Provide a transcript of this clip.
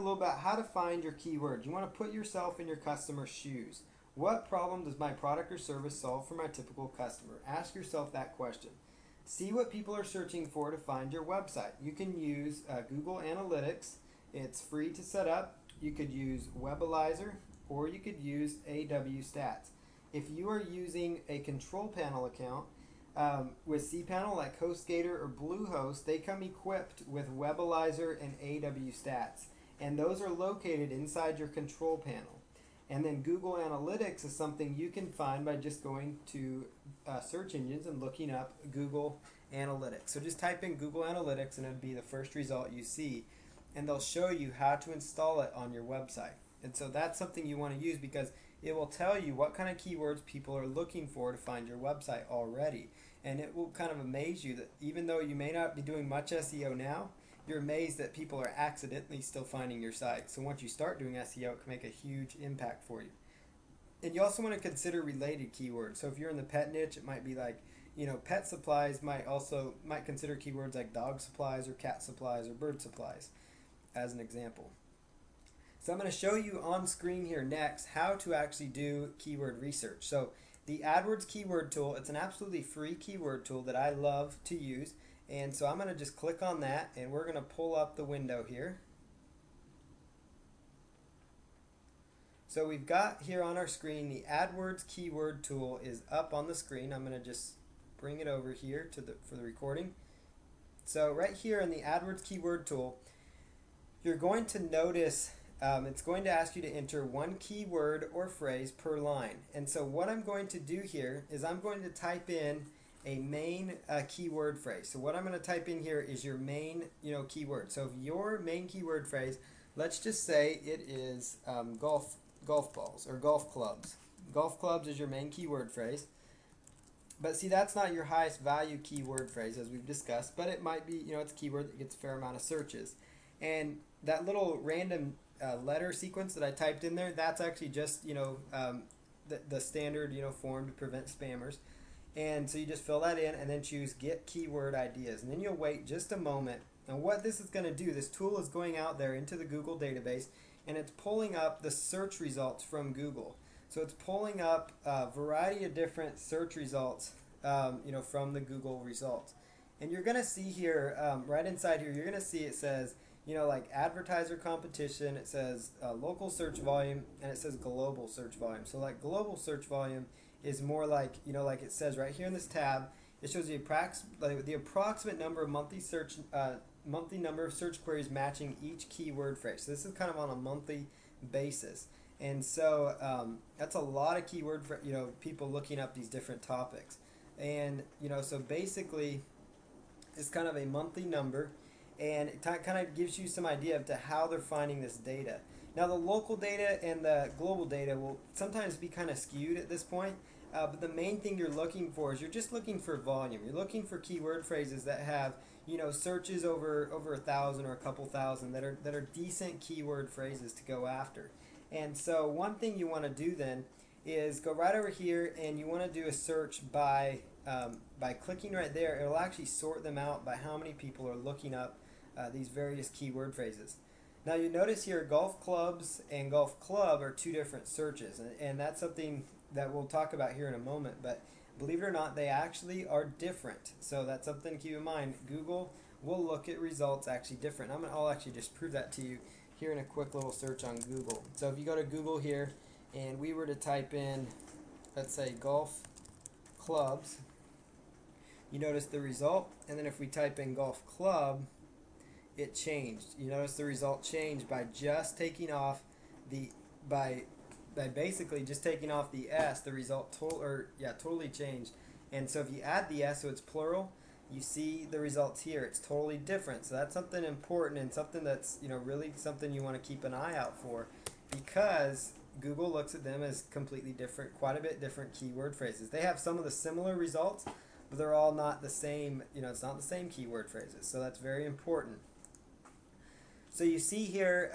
little about how to find your keywords. You want to put yourself in your customer's shoes. What problem does my product or service solve for my typical customer? Ask yourself that question. See what people are searching for to find your website. You can use Google Analytics. It's free to set up. You could use Webalizer or you could use AW Stats. If you are using a control panel account with cPanel like HostGator or Bluehost, they come equipped with Webalizer and AW Stats. And those are located inside your control panel. And then Google Analytics is something you can find by just going to search engines and looking up Google Analytics. So just type in Google Analytics and it'll be the first result you see. And they'll show you how to install it on your website. And so that's something you want to use because it will tell you what kind of keywords people are looking for to find your website already. And it will kind of amaze you that even though you may not be doing much SEO now, you're amazed that people are accidentally still finding your site. So once you start doing SEO, it can make a huge impact for you. And you also want to consider related keywords. So if you're in the pet niche, it might be like, pet supplies might consider keywords like dog supplies or cat supplies or bird supplies as an example. So I'm going to show you on screen here next how to actually do keyword research. So the AdWords keyword tool, it's an absolutely free keyword tool that I love to use. And so I'm going to just click on that and we're going to pull up the window here. So we've got here on our screen the AdWords keyword tool is up on the screen. I'm going to just bring it over here for the recording. So right here in the AdWords keyword tool, you're going to notice it's going to ask you to enter one keyword or phrase per line. And so what I'm going to do here is I'm going to type in a main keyword phrase. So what I'm going to type in here is your main keyword. So if your main keyword phrase, let's just say it is golf balls or golf clubs. Golf clubs is your main keyword phrase. But see, that's not your highest value keyword phrase as we've discussed, but it might be, it's a keyword that gets a fair amount of searches. And that little random letter sequence that I typed in there, that's actually just the standard form to prevent spammers. And so you just fill that in and then choose get keyword ideas, and then you'll wait just a moment. And what this is going to do, this tool is going out there into the Google database and it's pulling up the search results from Google. So it's pulling up a variety of different search results from the Google results. And you're going to see here right inside here, you're going to see it says like advertiser competition, it says local search volume, and it says global search volume. So like global search volume is more like, like it says right here in this tab, it shows the approximate number of monthly number of search queries matching each keyword phrase. So this is kind of on a monthly basis. And so that's a lot of keyword for, people looking up these different topics. And, so basically it's kind of a monthly number. And it kind of gives you some idea of to how they're finding this data. Now the local data and the global data will sometimes be kind of skewed at this point, but the main thing you're looking for is you're just looking for volume. You're looking for keyword phrases that have searches over 1,000 or a couple thousand that are decent keyword phrases to go after. And so one thing you want to do then is go right over here and you want to do a search by clicking right there. It'll actually sort them out by how many people are looking up these various keyword phrases. Now you notice here golf clubs and golf club are two different searches, and that's something that we'll talk about here in a moment, but believe it or not, they actually are different. So that's something to keep in mind. Google will look at results actually different. I'll actually just prove that to you here in a quick little search on Google. So if you go to Google here and we were to type in, let's say golf clubs, you notice the result, and then if we type in golf club, it changed. You notice the result changed by just taking off by basically just taking off the S. The result totally changed. And so if you add the S, so it's plural, you see the results here. It's totally different. So that's something important and something that's really something you want to keep an eye out for, because Google looks at them as completely different, quite a bit different keyword phrases. They have some of the similar results, but they're all not the same. It's not the same keyword phrases. So that's very important. So you see here,